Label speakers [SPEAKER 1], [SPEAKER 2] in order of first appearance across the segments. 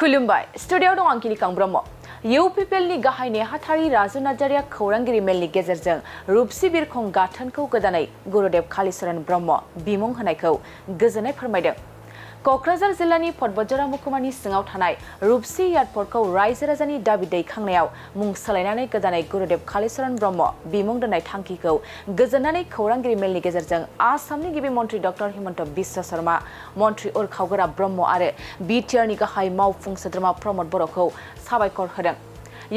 [SPEAKER 1] खुलुमबाय स्टुडियोआव दं आं किलिकां ब्रह्म इउपिपिएलनि गाहाय नेहाथारि राजु नार्जारिया खौरांगिरि मेलनि गेजेरजों रुपसि बिरखं गाथोनखौ गोदानै गुरुदेव कालीचरण ब्रह्म बिमुं होनायखौ गोजोननाय फोरमायदों। क'क्राझार जिल्लानि फटबजरा महकुमानि सिङाव थानाय रुपसि एयारपर्टखौ रायजो राजानि दाबि दैखांनायाव मुं सोलायनानै गोदानै गुरुदेव कालीचरण ब्रह्म बिमुं दोननाय थांखिखौ गोजोननानै खौरांगिरि मेलनि गेजेरजों आसामनि गिबि मन्त्रि डक्टर हिमन्त बिश्व शर्मा, मन्त्रि उरखावगोरा ब्रह्म आरो बिटिआरनि गाहाय मावफुं सोद्रोमा प्रमद बर'खौ साबायखर होदों।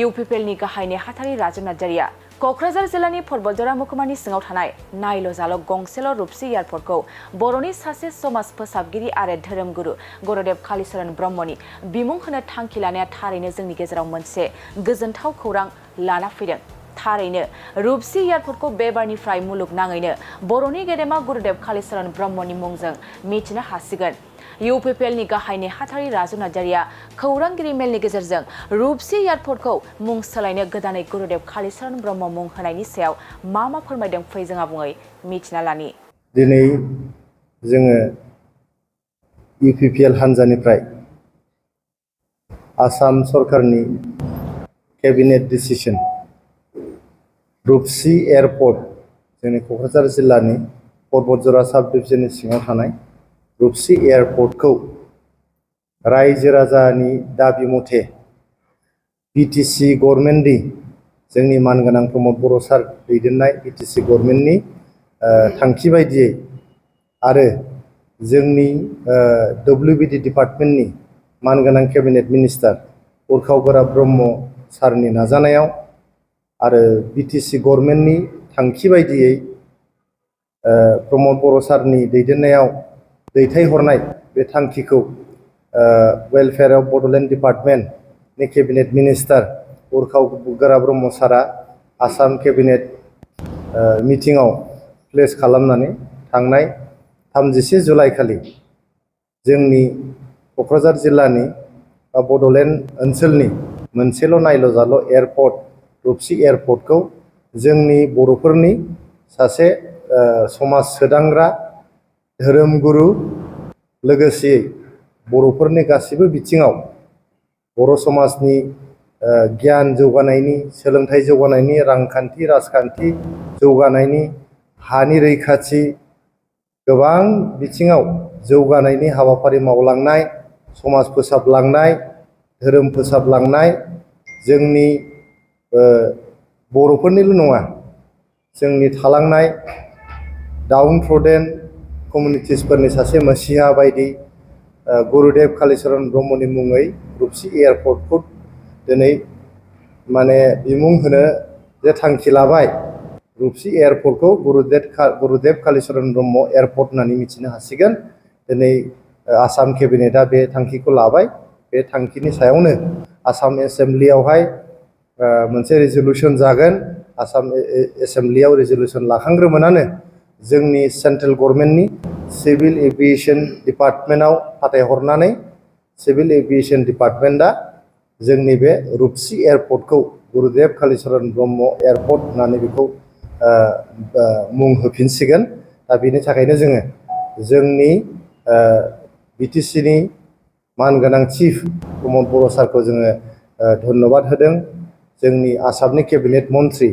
[SPEAKER 1] इउपिपिएलनि गाहाय नेहाथारि राजु नार्जारिया क'क्राझार जिल्लानि फटबजरा महकुमानि सिङाव थानाय नायल' जाल' गंसेल' रुपसि एयारपर्टखौ बर'नि सासे समाज फोसाबगिरि आरो धोरोमगुरु गुरुदेव कालीचरण ब्रह्मनि बिमुं होनो थांखि लानाया थारैनो जोंनि गेजेराव मोनसे गोजोनथाव खौरां लाना फैदों। थारैनो रुपसि एयारपर्टखौ बेबारनिफ्राय मुलुगनाङैनो बर'नि गेदेमा गुरुदेव कालीचरण ब्रह्मनि मुंजों मिथिनो हासिगोन। इउपिपिएलनि गाहाय नेहाथारि राजु नार्जारिया खौरांगिरि मेलनि गेजेरजों रुपसि एयारपर्टखौ मुं सोलायनो गोदानै गुरुदेव कालीचरण ब्रह्म मुं होनायनि सायाव मा फोरमायदों फै जों आबुङै मिथिना लानि।
[SPEAKER 2] दिनै जोङो इउपिपिएल हान्जानिफ्राय आसाम सरकारनि केबिनेट डिसिसन रुपसि एयारपर्ट जोंनि क'क्राझार जिल्लानि फटबजरा साब डिभिजननि सिङाव थानाय रुपसि एयारपर्टखौ रायजो राजानि दाबि मथे बिटिसि गभर्नमेन्टनि जोंनि मानगोनां प्रमद बर' सार दैदेननाय बिटिसि गभर्नमेन्टनि थांखि बायदियै आरो जोंनि डब्लिउबिडि डिपार्टमेन्टनि मानगोनां केबिनेट मिनिस्टार उरखावगोरा ब्रह्म सारनि नाजानायाव आरो बिटिसि गभर्नमेन्टनि थांखि बायदियै प्रमद बर' सारनि दैदेननायाव दैथायहरनाय बे थांखिखौ वेलफेयार अफ बड'लेण्ड डिपार्टमेन्टनि केबिनेट मिनिस्टार उरखावगोरा ब्रह्म सारा आसाम केबिनेट मिटिङाव प्लेस खालामनानै थांनाय 31 जुलाइ खालि जोंनि क'क्राझार जिल्लानि बड'लेण्ड ओनसोलनि मोनसेल' नायल' जाल' एयारपर्ट रुपसि एयारपर्टखौ जोंनि बर'फोरनि सासे समाज सोदांग्रा धोरोमगुरु लोगोसेयै बर'फोरनि गासिबो बिथिङाव बर' समाजनि गियान जौगानायनि, सोलोंथाइ जौगानायनि, रांखान्थि राजखान्थि जौगानायनि, हानि रैखाथि गोबां बिथिङाव जौगानायनि हाबाफारि मावलांनाय, समाज फोसाबलांनाय, धोरोम फोसाबलांनाय जोंनि बर'फोरनिल' नङा जोंनि थालांनाय डाउन ट्रडेन कमिउनिटिसफोरनि सासे मसिहा बायदि गुरुदेव कालीचरण ब्रह्मनि मुङै रुपसि एयारपर्टखौ दिनै माने बिमुं होनो जे थांखि लाबाय रुपसि एयारपर्टखौ गुरुदेव कालीचरण ब्रह्म एयारपर्ट होननानै मिथिनो हासिगोन। दिनै आसाम केबिनेटआ बे थांखिखौ लाबाय। बे थांखिनि सायावनो आसाम एसेम्ब्लियावहाय मोनसे रेजलिउसन जागोन। आसाम एसेम्ब्लियाव रेजलिउसन लाखांग्रोमोनानो जोंनि सेन्ट्रेल गभर्नमेन्टनि सिभिल एभिएसन डिपार्टमेन्टआव फाथायहरनानै सिभिल एभिएसन डिपार्टमेन्टआ जोंनि बे रुपसि एयारपर्टखौ गुरुदेव कालीचरण ब्रह्म एयारपर्ट होननानै बेखौ मुं होफिनसिगोन। दा बेनि थाखायनो जोङो जोंनि बिटिसिनि मानगोनां चिफ प्रमद बर' सारखौ जोङो धन्यबाद होदों। जोंनि आसामनि केबिनेट मन्त्रि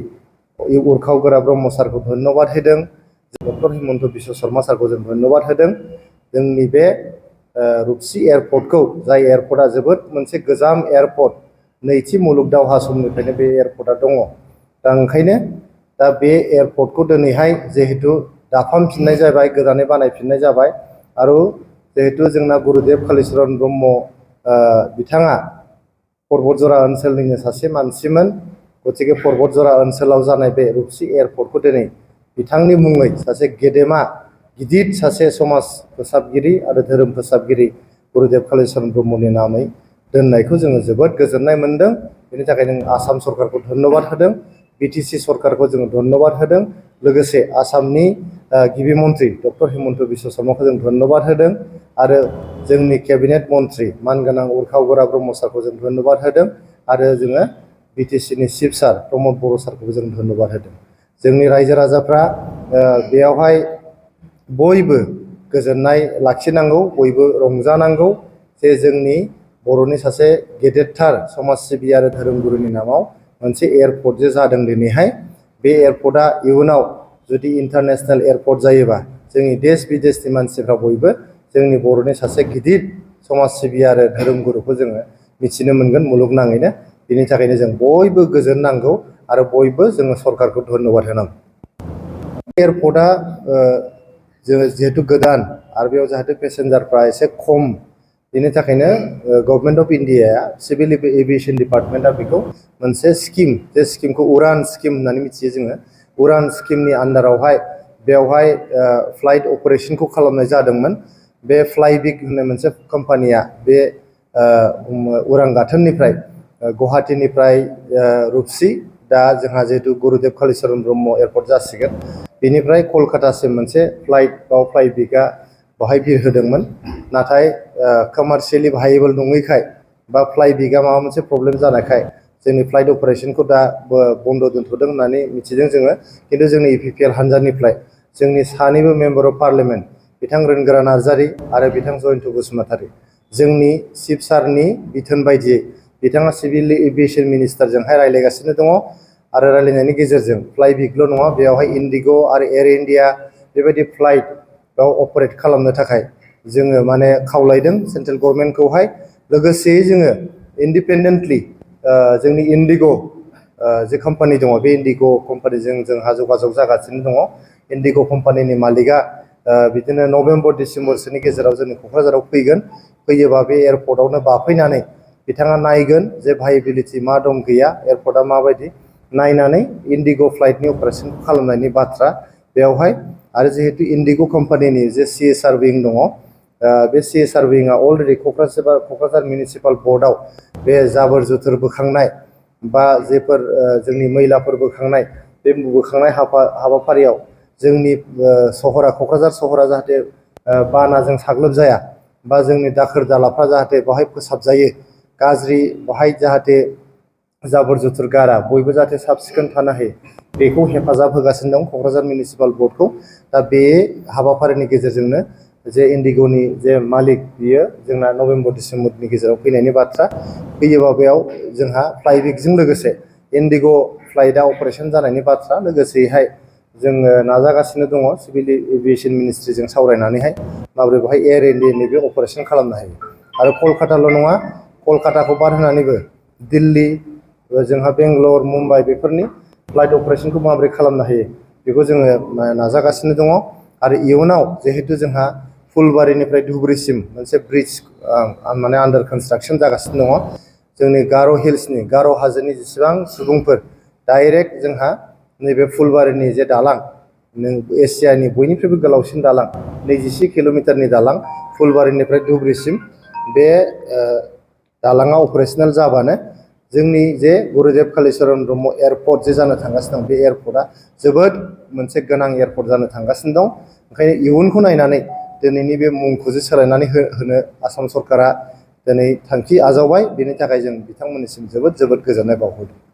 [SPEAKER 2] उरखावगोरा ब्रह्म सारखौ धन्यबाद होदों। डक्टर हिमन्त बिश्व शर्मा सारखौ जों धन्यबाद होदों। जोंनि बे रुपसि एयारपर्टखौ जाय एयारपर्टआ जोबोद मोनसे गोजाम एयारपर्ट, नैथि मुलुग दावहा समनिफ्रायनो बे एयारपर्टआ दङ। दा ओंखायनो दा बे एयारपर्टखौ दिनैहाय जिहेतु दाफामफिननाय जाबाय, गोदानै बानायफिननाय जाबाय आरो जिहेतु जोंना गुरुदेव कालीचरण ब्रह्म बिथाङा फटबजरा ओनसोलनिनो सासे मानसिमोन। गतिके फटबजरा ओनसोलाव जानाय बे रुपसि एयारपर्टखौ दिनै बिथांनि मुङै सासे गेदेमा गिदिर सासे समाज फोसाबगिरि आरो धोरोम फोसाबगिरि गुरुदेव कालीचरण ब्रह्मनि नामै दोननायखौ जोङो जोबोद गोजोननाय मोनदों। बेनि थाखाय जों आसाम सरकारखौ धन्यबाद होदों, बिटिसि सरकारखौ जोङो धन्यबाद होदों, लोगोसे आसामनि गिबि मन्त्रि डक्टर हिमन्त बिश्व शर्माखौ जों धन्यबाद होदों आरो जोंनि केबिनेट मन्त्रि मानगोनां उरखावगोरा ब्रह्म सारखौ जों धन्यबाद होदों आरो जोङो बिटिसिनि चिफ सार प्रमद बर' सारखौबो जों धन्यबाद होदों। जोंनि रायजो राजाफ्रा बेयावहाय बयबो गोजोननाय लाखिनांगौ, बयबो रंजानांगौ जे जोंनि बर'नि सासे गेदेरथार समाज सिबियारि आरो धोरोमगुरुनि नामाव मोनसे एयारपर्ट जे जादों दिनैहाय बे एयारपर्टआ इयुनाव जुदि इन्टारनेशनेल एयारपर्ट जायोबा जोंनि देश बिदेशनि मानसिफ्रा बयबो जोंनि बर'नि सासे गिदिर समाज सिबियारि आरो धोरोमगुरुखौ जोङो मिथिनो मोनगोन मुलुगनाङैनो। बिनि थाखायनो जों बयबो गोजोन नांगौ आरो बयबो जोङो सरकारखौ धन्यबाद होनांगौ। एयारपर्टआ जोङो जिहेतु गोदान आरो बेयाव जाहाथे पेसेन्जारफ्रा एसे खम, बेनि थाखायनो गभर्नमेन्ट अफ इन्डियाया सिभिल एभिएसन डिपार्टमेन्टआ बेखौ मोनसे स्किम, जे स्किमखौ उड़ान स्किम होननानै मिथियो जोङो। उड़ान स्किमनि आन्डारावहाय बेवहाय फ्लाइट अपारेशनखौ खालामनाय जादोंमोन। बे फ्लाइबिग होननाय मोनसे कम्पानिया बे उरां गाथोननिफ्राय गुवाहाटीनिफ्राय रुपसि, दा जोंहा जिहेतु गुरुदेव कालीचरण ब्रह्म एयारपर्ट जासिगोन, बेनिफ्राय कलकातासिम मोनसे फ्लाइट बाव फ्लाइबिगआ बाहाय बिरहोदोंमोन। नाथाय कमार्शियेलि भायेबल नङैखाय बा फ्लाइबिगआ माबा मोनसे प्रब्लेम जानायखाय जोंनि फ्लाइट अपारेशनखौ दा बन्द दोन्थ'दों होननानै मिथिदों जोङो। खिन्थु जोंनि इपिपिएल हान्जानिफ्राय जोंनि सानैबो मेम्बार अफ पार्लियामेन्ट बिथां रोनगोरा नार्जारी आरो बिथां जयन्त बसुमतारी, जोंनि चिफ सारनि बिथोन बायदियै बिथाङा सिभिल एभिएसन मिनिस्टारजोंहाय रायज्लायगासिनो दङ आरो रायज्लायनायनि गेजेरजों फ्लाइबिगल' नङा, बेयावहाय इन्डिग' आरो एयार इन्डिया बेबायदि फ्लाइट बाव अपारेट खालामनो थाखाय जोङो माने खावलायदों सेन्ट्रेल गभर्नमेन्टखौहाय। लोगोसेयै जोङो इन्डिपेन्डेन्टलि जोंनि इन्डिग' जे कम्पानि दङ, बे इन्डिग' कम्पानिजों जोंहा जगाजग जागासिनो दङ। इन्डिग' कम्पानिनि मालिकआ बिदिनो नभेम्बर डिसेम्बरसोनि गेजेराव जोंनि क'क्राझाराव फैगोन। फैयोबा बे एयारपर्टआवनो बाफैनानै बिथाङा नायगोन जे भायेबिलिटि मा दं गैया, एयारपर्टआ माबायदि, नायनानै इन्डिग' फ्लाइटनि अपारेशनखौ खालामनायनि बाथ्रा बेवहाय। आरो जिहेतु इन्डिग' कम्पानिनि जे CSR विं दङ, बे CSR विंआ अलरेडि क'क्राझार मिउनिसिपाल बर्डआव बे जाबोर जुथुर बोखांनाय बा जेफोर जोंनि मैलाफोर बोखांनाय, बे बोखांनाय हाबाफारियाव जोंनि सहरा, क'क्राझार सहरा जाहाथे बानाजों साग्लोब जाया बा जोंनि दाखोर दालाफ्रा जाहाथे बाहाय फोसाबजायो, गाज्रि बाहाय जाहाथे जाबोर जुथुर गारा, बयबो जाहाथे साब सिखोन थानो हायो, बेखौ हेफाजाब होगासिनो दं क'क्राझार मिउनिसिपाल बर्डखौ। दा बे हाबाफारिनि गेजेरजोंनो जे इन्डिग'नि जे मालिक, बियो जोंना नभेम्बर डिसेम्बरनि गेजेराव फैनायनि बाथ्रा। फैयोबा बेयाव जोंहा फ्लाइबिगजों लोगोसे इन्डिग' फ्लाइटआ अपारेशन जानायनि बाथ्रा। लोगोसेयैहाय जोङो नाजागासिनो दङ सिभिल एभिएसन मिनिस्ट्रिजों सावरायनानैहाय माबोरै बेवहाय एयार इन्डियानि बे अपारेशन खालामनो हायो। आरो कलकाताल' नङा, कलकाताखौ बाद होनानैबो दिल्ली, जोंहा बेंगलर, मुम्बाइ बेफोरनि फ्लाइट अपारेशनखौ माबोरै खालामनो हायो बेखौ जोङो नाजागासिनो दङ। आरो इयुनाव जिहेतु जोंहा फुलबारिनिफ्राय धुबुरीसिम मोनसे ब्रिज माने आन्डार कनस्ट्राक्सन जागासिनो दङ। जोंनि गार' हिल्सनि, गार' हाजोनि जेसेबां सुबुंफोर डाइरेक्ट जोंहा नैबे फुलबारिनि जे दालां, एसियानि बयनिख्रुइबो गोलावसिन दालां, 26 किल'मिटारनि दालां फुलबारिनिफ्राय धुबुरीसिम, बे दालाङा अपारेशनेल जाबानो जोंनि जे गुरुदेव कालीचरण ब्रह्म एयारपर्ट जे जानो थांगासिनो दं, बे एयारपर्टआ जोबोद मोनसे गोनां एयारपर्ट जानो थांगासिनो दं। ओंखायनो इयुनखौ नायनानै दिनैनि बे मुंखौसो सोलायनानै होनो आसाम सरकारा दिनै थांखि आजावबाय। बेनि थाखाय जों बिथांमोननिसिम जोबोद जोबोद गोजोननाय बावहरदों।